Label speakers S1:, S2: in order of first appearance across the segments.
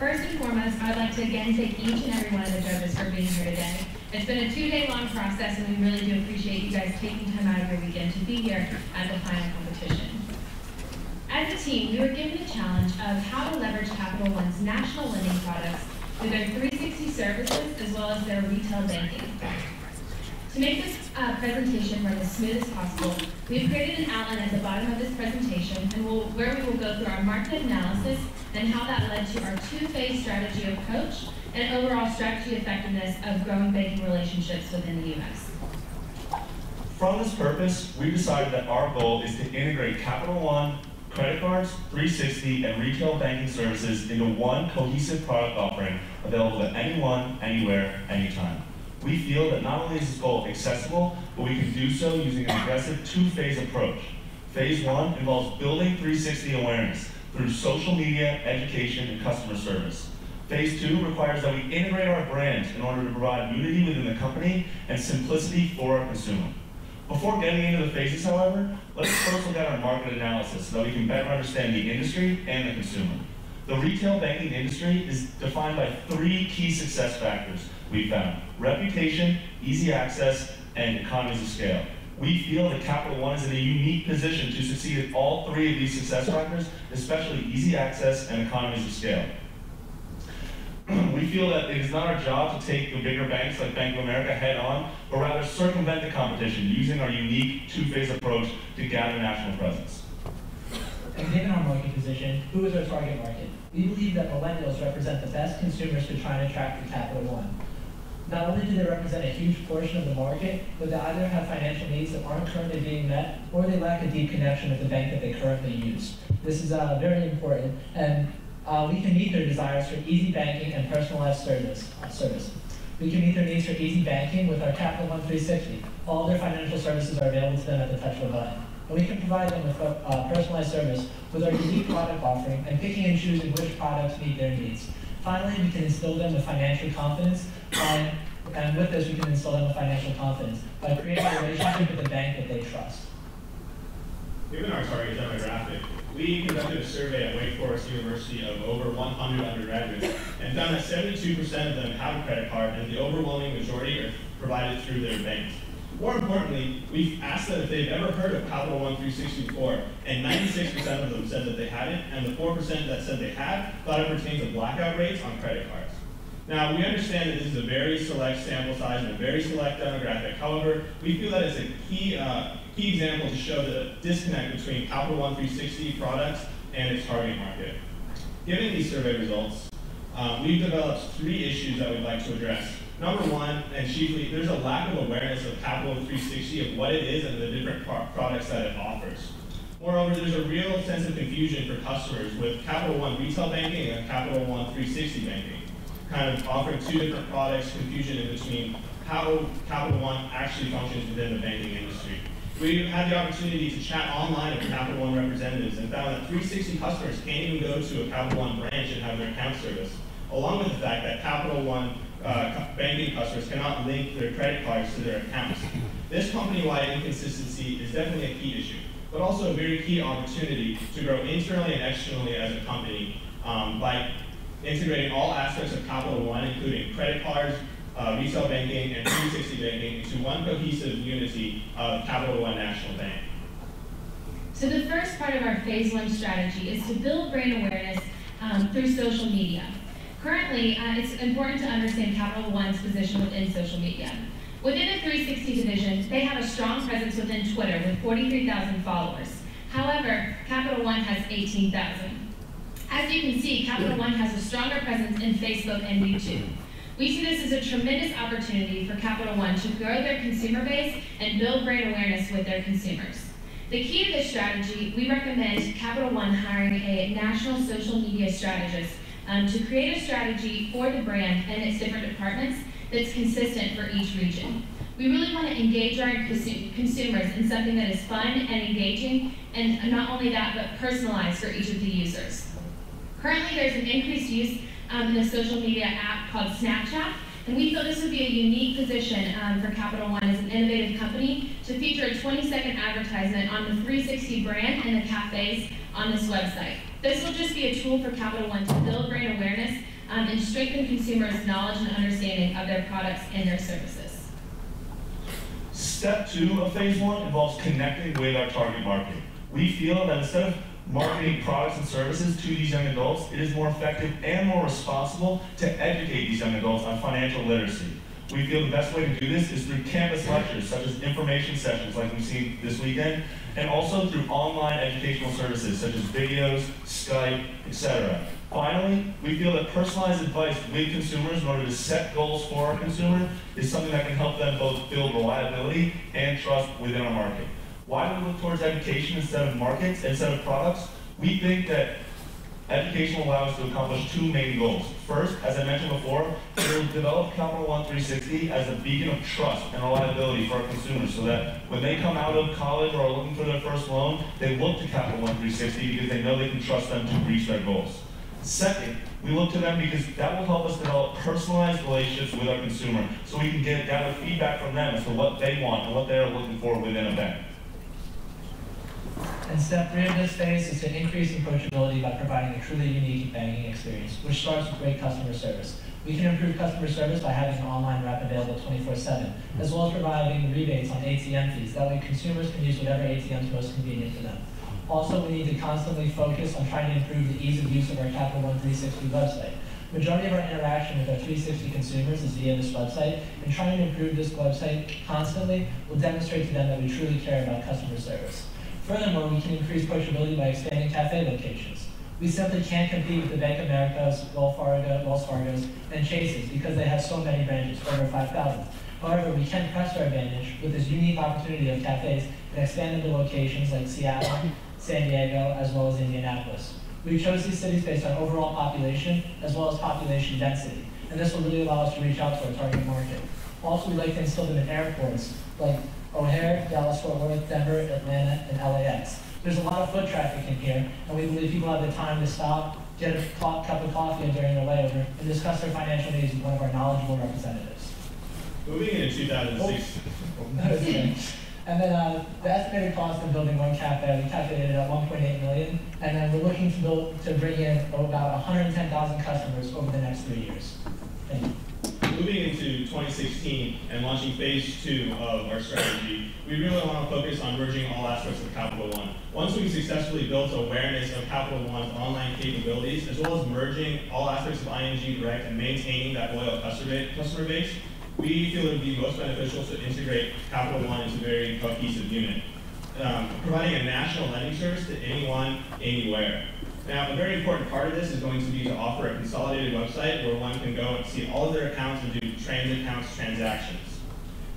S1: First and foremost, I'd like to again thank each and every one of the judges for being here today. It's been a 2-day long process, and we really do appreciate you guys taking time out of your weekend to be here at the final competition. As a team, we were given the challenge of how to leverage Capital One's national lending products with their 360 services as well as their retail banking. To make this presentation run as smooth as possible, we've created an outline at the bottom of this presentation where we will go through our market analysis and how that led to our 2-phase strategy approach and overall strategy effectiveness of growing banking relationships within the U.S.
S2: From this purpose, we decided that our goal is to integrate Capital One, credit cards, 360, and retail banking services into one cohesive product offering available to anyone, anywhere, anytime. We feel that not only is this goal accessible, but we can do so using an aggressive 2-phase approach. Phase 1 involves building 360 awareness through social media, education, and customer service. Phase 2 requires that we integrate our brand in order to provide unity within the company and simplicity for our consumer. Before getting into the phases, however, let's first look at our market analysis so that we can better understand the industry and the consumer. The retail banking industry is defined by 3 key success factors we found: reputation, easy access, and economies of scale. We feel that Capital One is in a unique position to succeed at all 3 of these success factors, especially easy access and economies of scale. We feel that it is not our job to take the bigger banks like Bank of America head on, but rather circumvent the competition using our unique 2-phase approach to gather national presence.
S3: And given our market position, who is our target market? We believe that millennials represent the best consumers to try and attract to Capital One. Not only do they represent a huge portion of the market, but they either have financial needs that aren't currently being met, or they lack a deep connection with the bank that they currently use. This is very important, and we can meet their desires for easy banking and personalized service. We can meet their needs for easy banking with our Capital One 360. All their financial services are available to them at the touch of a button. And we can provide them with personalized service with our unique product offering and picking and choosing which products meet their needs. Finally, we can instill them with financial confidence, and with this, we can instill them with financial confidence by creating a relationship with a bank that they trust.
S4: Given our target demographic, we conducted a survey at Wake Forest University of over 100 undergraduates and found that 72% of them have a credit card, and the overwhelming majority are provided through their banks. More importantly, we've asked them if they've ever heard of Capital One 360 before, and 96% of them said that they hadn't, and the 4% that said they had thought it pertained to blackout rates on credit cards. Now, we understand that this is a very select sample size and a very select demographic. However, we feel that it's a key example to show the disconnect between Capital One 360 products and its target market. Given these survey results, we've developed 3 issues that we'd like to address. Number 1, and chiefly, there's a lack of awareness of Capital One 360, of what it is and the different products that it offers. Moreover, there's a real sense of confusion for customers with Capital One retail banking and Capital One 360 banking, kind of offering 2 different products, confusion in between how Capital One actually functions within the banking industry. We had the opportunity to chat online with Capital One representatives and found that 360 customers can't even go to a Capital One branch and have their account service, along with the fact that Capital One banking customers cannot link their credit cards to their accounts. This company-wide inconsistency is definitely a key issue, but also a very key opportunity to grow internally and externally as a company by integrating all aspects of Capital One, including credit cards, retail banking, and 360 banking into one cohesive unity of Capital One National Bank.
S1: So the first part of our phase 1 strategy is to build brand awareness through social media. Currently, it's important to understand Capital One's position within social media. Within the 360 division, they have a strong presence within Twitter with 43,000 followers. However, Capital One has 18,000. As you can see, Capital One has a stronger presence in Facebook and YouTube. We see this as a tremendous opportunity for Capital One to grow their consumer base and build brand awareness with their consumers. The key to this strategy, we recommend Capital One hiring a national social media strategist to create a strategy for the brand and its different departments that's consistent for each region. We really want to engage our consumers in something that is fun and engaging, and not only that, but personalized for each of the users. Currently, there's an increased use in a social media app called Snapchat, And we feel this would be a unique position for Capital One as an innovative company to feature a 20-second advertisement on the 360 brand and the cafes on this website. This will just be a tool for Capital One to build brand awareness and strengthen consumers' knowledge and understanding of their products and their services.
S2: Step 2 of phase 1 involves connecting with our target market. We feel that instead of marketing products and services to these young adults, it is more effective and more responsible to educate these young adults on financial literacy. We feel the best way to do this is through campus lectures, such as information sessions like we've seen this weekend, and also through online educational services, such as videos, Skype, etc. Finally, we feel that personalized advice with consumers in order to set goals for our consumer is something that can help them both build reliability and trust within our market. Why do we look towards education instead of markets, instead of products? We think that education will allow us to accomplish two main goals. First, as I mentioned before, we will develop Capital One 360 as a beacon of trust and reliability for our consumers so that when they come out of college or are looking for their first loan, they look to Capital One 360 because they know they can trust them to reach their goals. Second, we look to them because that will help us develop personalized relationships with our consumer so we can gather feedback from them as to what they want and what they are looking for within a bank.
S3: And step 3 of this phase is to increase approachability by providing a truly unique banking experience, which starts with great customer service. We can improve customer service by having an online rep available 24/7, as well as providing rebates on ATM fees. That way consumers can use whatever ATM is most convenient for them. Also, we need to constantly focus on trying to improve the ease of use of our Capital One 360 website. Majority of our interaction with our 360 consumers is via this website, and trying to improve this website constantly will demonstrate to them that we truly care about customer service. Furthermore, we can increase approachability by expanding cafe locations. We simply can't compete with the Bank of America's, Wells Fargo's, and Chase's because they have so many branches, over 5,000. However, we can press our advantage with this unique opportunity of cafes and expand into locations like Seattle, San Diego, as well as Indianapolis. We chose these cities based on overall population as well as population density, and this will really allow us to reach out to our target market. Also, we like to instill them in airports like O'Hare, Dallas-Fort Worth, Denver, Atlanta, and LAX. There's a lot of foot traffic in here, and we believe people have the time to stop, get a cup of coffee during their layover, and discuss their financial needs with one of our knowledgeable representatives.
S4: Moving into 2006.
S3: And then the estimated cost of building one cafe, we calculated at $1.8 million, and then we're looking to bring in about 110,000 customers over the next 3 years. Thank you.
S4: Moving into 2016 and launching phase 2 of our strategy, we really want to focus on merging all aspects of Capital One. Once we've successfully built awareness of Capital One's online capabilities, as well as merging all aspects of ING Direct and maintaining that loyal customer base, we feel it would be most beneficial to integrate Capital One into a very cohesive unit, providing a national lending service to anyone, anywhere. Now, a very important part of this is going to be to offer a consolidated website where one can go and see all of their accounts and do transit accounts transactions.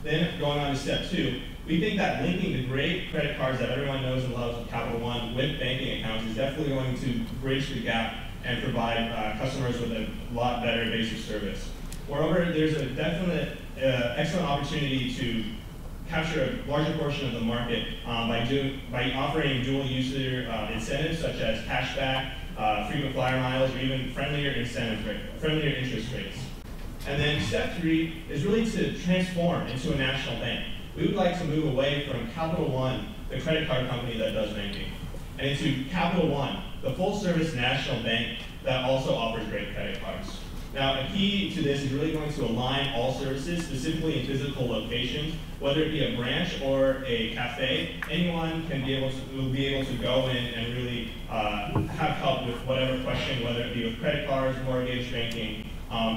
S4: Then, going on to step 2, we think that linking the great credit cards that everyone knows and loves with Capital One with banking accounts is definitely going to bridge the gap and provide customers with a lot better basic service. Moreover, there's a definite excellent opportunity to capture a larger portion of the market by offering dual user incentives such as cashback, frequent flyer miles, or even friendlier interest rates. And then step 3 is really to transform into a national bank. We would like to move away from Capital One, the credit card company that does banking, and into Capital One, the full-service national bank that also offers great credit cards. Now, a key to this is really going to align all services, specifically in physical locations, whether it be a branch or a cafe. Anyone will be able to go in and really have help with whatever question, whether it be with credit cards, mortgage, banking,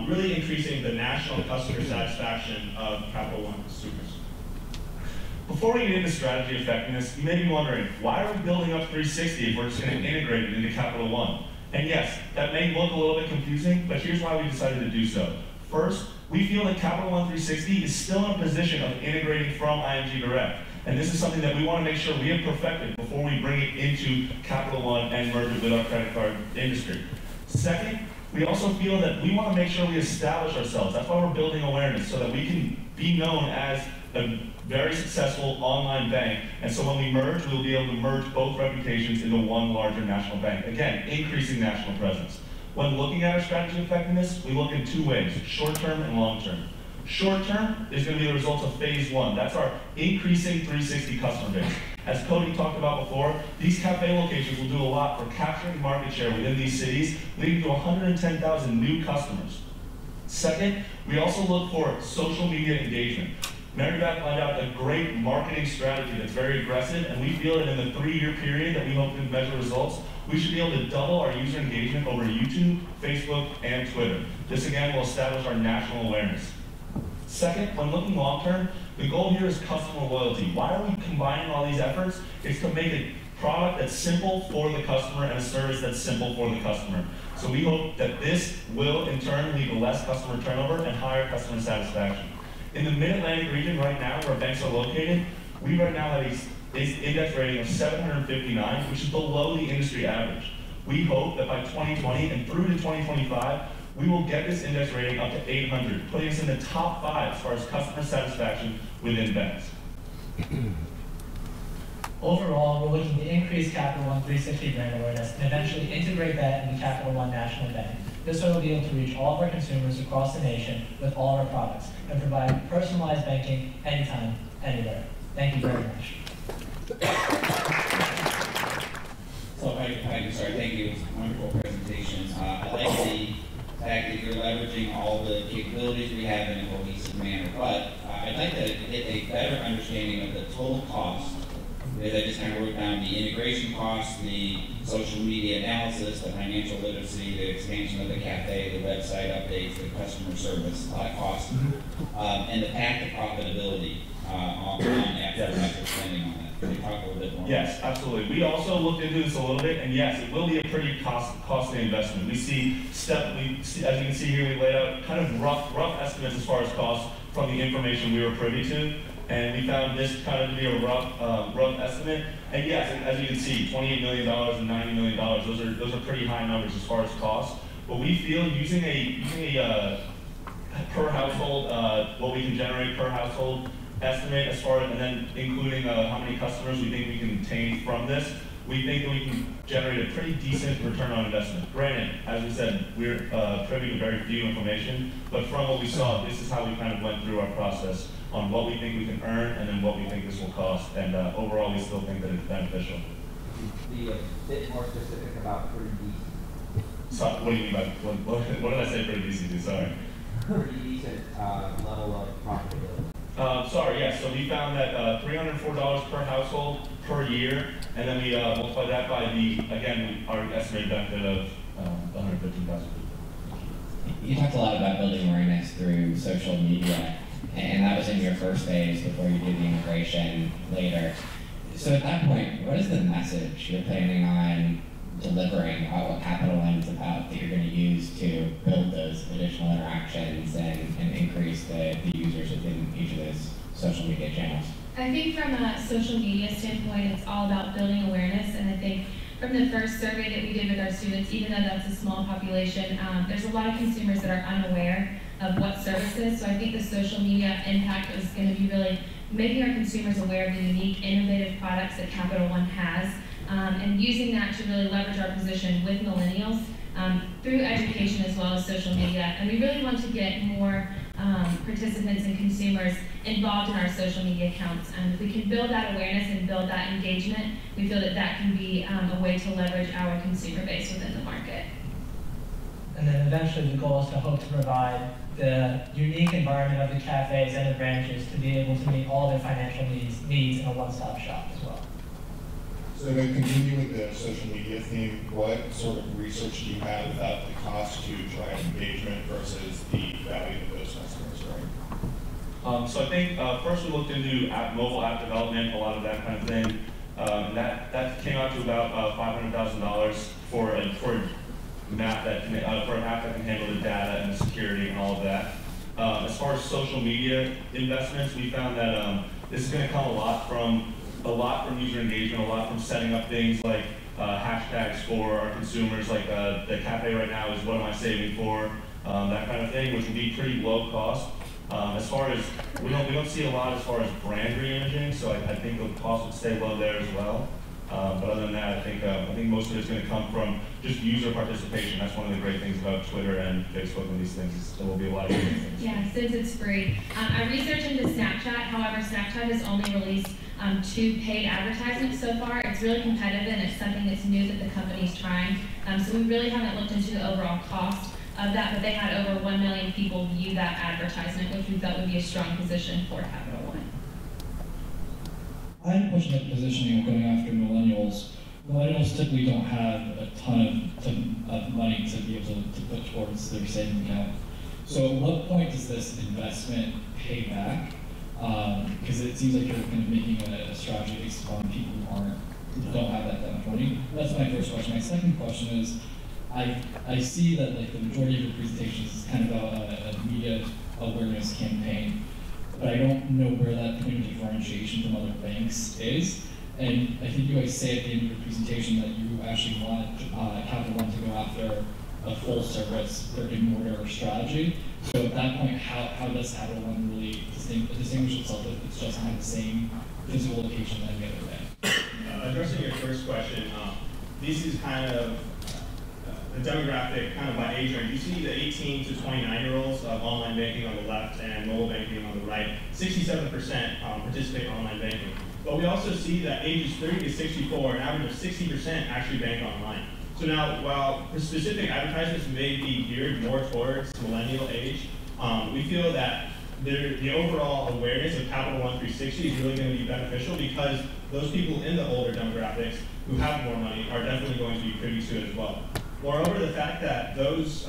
S4: really increasing the national customer satisfaction of Capital One consumers.
S2: Before we get into strategy effectiveness, you may be wondering, why are we building up 360 if we're just going to integrate it into Capital One? And yes, that may look a little bit confusing, but here's why we decided to do so. First, we feel that Capital One 360 is still in a position of integrating from ING Direct. And this is something that we want to make sure we have perfected before we bring it into Capital One and merge it with our credit card industry. Second, we also feel that we want to make sure we establish ourselves. That's why we're building awareness, so that we can be known as a very successful online bank. And so when we merge, we'll be able to merge both reputations into one larger national bank. Again, increasing national presence. When looking at our strategy effectiveness, we look in two ways, short-term and long-term. Short-term is going to be the results of phase one. That's our increasing 360 customer base. As Cody talked about before, these cafe locations will do a lot for capturing market share within these cities, leading to 110,000 new customers. Second, we also look for social media engagement. Mary Beth laid out a great marketing strategy that's very aggressive, and we feel that in the 3-year period that we hope to measure results, we should be able to double our user engagement over YouTube, Facebook, and Twitter. This again will establish our national awareness. Second, when looking long term, the goal here is customer loyalty. Why are we combining all these efforts? It's to make a product that's simple for the customer and a service that's simple for the customer. So we hope that this will in turn lead to less customer turnover and higher customer satisfaction. In the Mid-Atlantic region right now, where banks are located, we right now have an index rating of 759, which is below the industry average. We hope that by 2020 and through to 2025, we will get this index rating up to 800, putting us in the top 5 as far as customer satisfaction within banks.
S3: Overall, we're looking to increase Capital One 360 brand awareness and eventually integrate that into Capital One National Bank. This way we'll be able to reach all of our consumers across the nation with all of our products and provide personalized banking anytime, anywhere. Thank you very much.
S5: So if I can start, thank you. It was a wonderful presentation. I like the fact that you're leveraging all the capabilities we have in a cohesive manner, but I'd like to get a better understanding of the total cost. Because I just kind of wrote down the integration costs, the social media analysis, the financial literacy, the expansion of the cafe, the website updates, the customer service, a lot of costs, and the path to profitability after spending on that. Can you talk a little bit more?
S2: Yes, absolutely. We also looked into this a little bit, and yes, it will be a pretty costly investment. We see, as you can see here, we laid out kind of rough estimates as far as costs from the information we were privy to. And we found this kind of to be a rough estimate. And yes, as you can see, $28 million and $90 million, those are pretty high numbers as far as cost. But we feel using a per household, what we can generate per household estimate as far as, and then including how many customers we think we can obtain from this, we think that we can generate a pretty decent return on investment. Granted, as we said, we're privy to very few information, but from what we saw, this is how we kind of went through our process on what we think we can earn and then what we think this will cost. And overall, we still think that it's beneficial.
S6: Be a bit more specific about pretty decent.
S2: So, what do you mean by, what did I say pretty decent? Sorry.
S6: Pretty decent level of profitability.
S2: Sorry, yes. So we found that $304 per household per year, and then we multiply that by our estimated benefit of 115,000 people.
S7: You talked a lot about building awareness through social media, and that was in your first phase before you did the integration later. So at that point, what is the message you're planning on delivering about what Capital One is about that you're going to use to build those additional interactions and increase the users within each of those social media channels?
S1: I think from a social media standpoint, it's all about building awareness, and I think from the first survey that we did with our students, even though that's a small population, there's a lot of consumers that are unaware of what services. So I think the social media impact is going to be really making our consumers aware of the unique, innovative products that Capital One has, and using that to really leverage our position with millennials through education as well as social media. And we really want to get more participants and consumers involved in our social media accounts. And if we can build that awareness and build that engagement, we feel that that can be a way to leverage our consumer base within the market.
S3: And then eventually the goal is to hope to provide the unique environment of the cafes and the branches to be able to meet all their financial needs in a one-stop shop as well.
S8: So to continue with the social media theme, what sort of research do you have about the cost to drive engagement versus the value of those customers, right?
S2: So I think first we looked into mobile app development, a lot of that kind of thing. That came out to about $500,000 for an app that can handle the data and the security and all of that. As far as social media investments, we found that this is going to come a lot from user engagement, a lot from setting up things like hashtags for our consumers, like the cafe right now is what am I saving for, that kind of thing, which will be pretty low cost. As far as, we don't see a lot as far as brand reimaging, so I think the cost would stay low there as well. But other than that, I think most of it's going to come from just user participation. That's one of the great things about Twitter and Facebook and these things. There will be a lot of different things.
S1: Yeah, since it's free. I researched into Snapchat. However, Snapchat has only released 2 paid advertisements so far. It's really competitive, and it's something that's new that the company's trying. So we really haven't looked into the overall cost of that, but they had over 1 million people view that advertisement, which we thought would be a strong position for Capital One.
S9: I have a question about positioning of going after millennials. Millennials typically don't have a ton of money to be able to put towards their savings account. So at what point does this investment pay back? Because it seems like you're kind of making a strategy based upon people who don't have that much money. That's my first question. My second question is, I see that like the majority of your presentations is kind of about a media awareness campaign, but I don't know where that point of differentiation from other banks is. And I think you guys say at the end of your presentation that you actually want Capital One to go after a full service brick-and-mortar strategy. So at that point, how does Capital One really distinguish itself if it's just not the same physical location than the other bank?
S4: Addressing your first question, this is kind of the demographic kind of by age range. You see the 18 to 29-year-olds of online banking on the left and mobile banking on the right. 67% participate in online banking. But we also see that ages 30 to 64, an average of 60% actually bank online. So now, while specific advertisements may be geared more towards millennial age, we feel that the overall awareness of Capital One 360 is really going to be beneficial because those people in the older demographics who have more money are definitely going to be privy to it as well. Moreover, the fact that those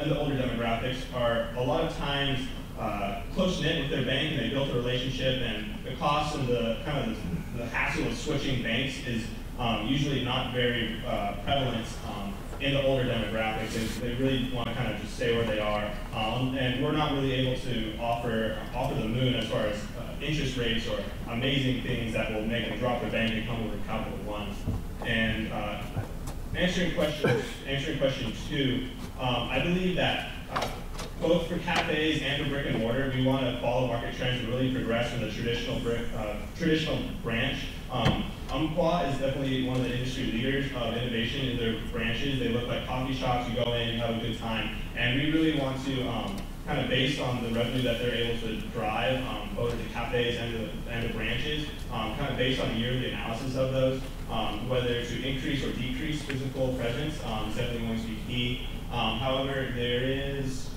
S4: in the older demographics are a lot of times close-knit with their bank and they built a relationship, and the cost and the kind of the hassle of switching banks is usually not very prevalent in the older demographics. They really want to kind of just stay where they are, and we're not really able to offer the moon as far as interest rates or amazing things that will make them drop their bank and come over to Capital One. And answering question 2, I believe that both for cafes and for brick and mortar, we want to follow market trends and really progress from the traditional branch. Umpqua is definitely one of the industry leaders of innovation in their branches. They look like coffee shops. You go in, you have a good time, and we really want to kind of based on the revenue that they're able to drive, both at the cafes and the branches, kind of based on the yearly analysis of those, whether to increase or decrease physical presence is definitely going to be key. However, there is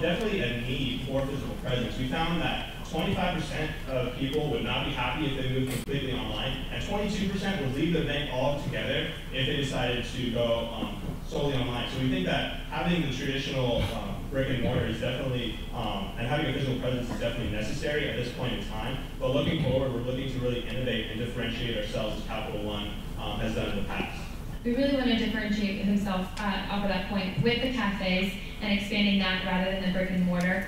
S4: definitely a need for physical presence. We found that 25% of people would not be happy if they moved completely online, and 22% would leave the bank altogether if they decided to go solely online. So we think that having the traditional brick and mortar is definitely, and having a physical presence is definitely necessary at this point in time. But looking forward, we're looking to really innovate and differentiate ourselves as Capital One has done in the past.
S1: We really want to differentiate himself off of that point with the cafes and expanding that rather than the brick and mortar.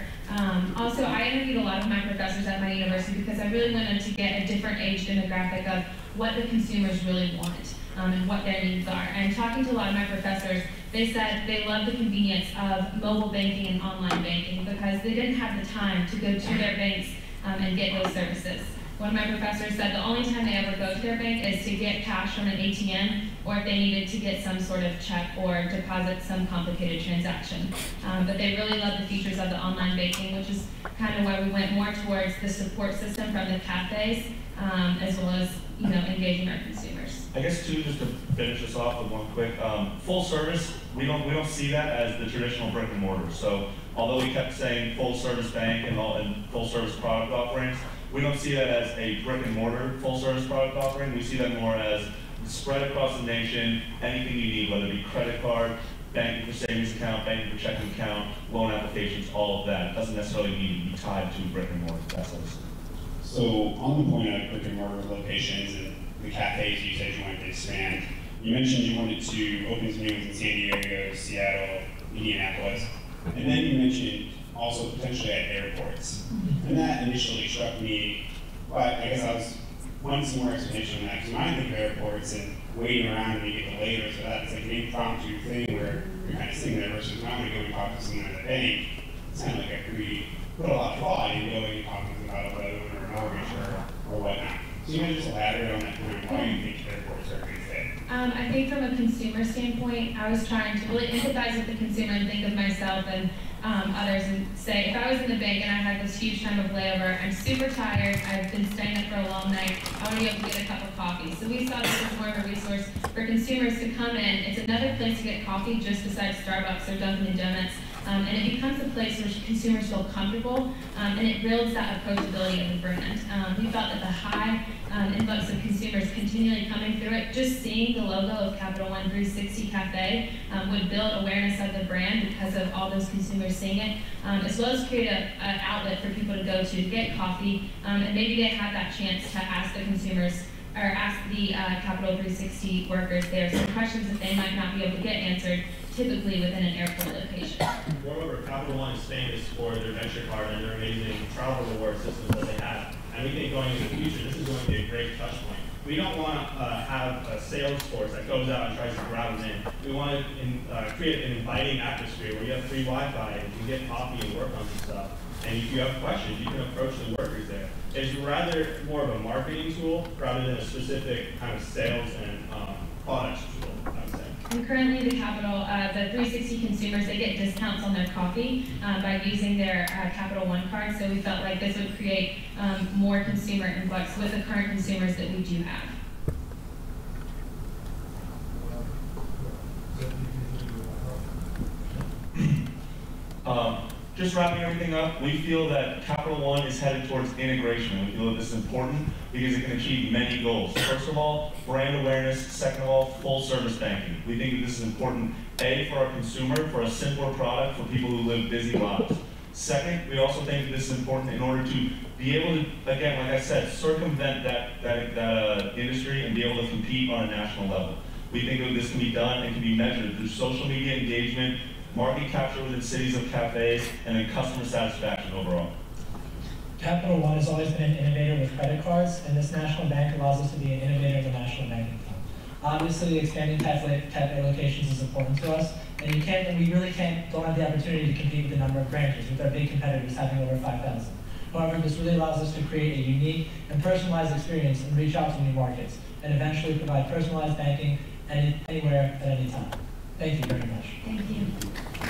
S1: Also, I interviewed a lot of my professors at my university because I really wanted to get a different age demographic of what the consumers really want and what their needs are. And talking to a lot of my professors, they said they love the convenience of mobile banking and online banking because they didn't have the time to go to their banks and get those services. One of my professors said the only time they ever go to their bank is to get cash from an ATM or if they needed to get some sort of check or deposit some complicated transaction. But they really love the features of the online banking, which is kind of why we went more towards the support system from the cafes, as well as engaging our consumers.
S2: I guess too, just to finish this off with one quick, full service, we don't see that as the traditional brick and mortar. So although we kept saying full service bank and full service product offerings, we don't see that as a brick and mortar full service product offering. We see that more as spread across the nation, anything you need, whether it be credit card, banking for savings account, banking for checking account, loan applications, all of that. It doesn't necessarily need to be tied to brick and mortar. That's what it's.
S10: So on the point of brick and mortar locations and the cafes you said you wanted to expand, you mentioned you wanted to open some new ones in San Diego, Seattle, Indianapolis, and then you mentioned also potentially at airports. And that initially struck me, but I guess I was wanting some more explanation on that, because when I think of airports and waiting around and you get delayed or so that's like an impromptu thing where you're kind of sitting there versus when I'm going to go and talk to someone at the bank, it's kind of like I could put a lot of thought in going and talking to them about a loan or a mortgage or whatnot. So you want to just elaborate on that point, why you think airports are
S1: I think from a consumer standpoint, I was trying to really empathize with the consumer and think of myself and others and say, if I was in the bank and I had this huge time of layover, I'm super tired, I've been staying up for a long night, I want to be able to get a cup of coffee. So we saw this as more of a resource for consumers to come in. It's another place to get coffee just besides Starbucks or Dunkin' Donuts. And it becomes a place where consumers feel comfortable, and it builds that approachability of the brand. We felt that the high influx of consumers continually coming through it, just seeing the logo of Capital One 360 Cafe would build awareness of the brand because of all those consumers seeing it, as well as create an outlet for people to go to get coffee, and maybe they have that chance to ask the consumers or ask the Capital 360 workers there some questions that they might not be able to get answered typically within an airport location.
S4: Moreover, Capital One is famous for their venture card and their amazing travel reward systems that they have. And we think going into the future, this is going to be a great touch point. We don't want to have a sales force that goes out and tries to grab them in. We want to create an inviting atmosphere where you have free Wi-Fi and you can get coffee and work on some stuff. And if you have questions, you can approach the workers there. It's rather more of a marketing tool rather than a specific kind of sales and products tool, I would say.
S1: And currently the Capital, the 360 consumers, they get discounts on their coffee by using their Capital One card. So we felt like this would create more consumer influx with the current consumers that we do have.
S2: Just wrapping everything up, we feel that Capital One is headed towards integration. We feel that this is important because it can achieve many goals. First of all, brand awareness. Second of all, full service banking. We think that this is important, A, for our consumer, for a simpler product for people who live busy lives. Second, we also think that this is important in order to be able to, again, like I said, circumvent that industry and be able to compete on a national level. We think that this can be done and can be measured through social media engagement, market capture within cities of cafes, and then customer satisfaction overall.
S3: Capital One has always been an innovator with credit cards, and this national bank allows us to be an innovator in the national banking fund. Obviously, expanding cafe locations is important to us, and we really don't have the opportunity to compete with the number of branches, with our big competitors having over 5,000. However, this really allows us to create a unique and personalized experience and reach out to new markets, and eventually provide personalized banking anywhere at any time. Thank you very much.
S1: Thank you.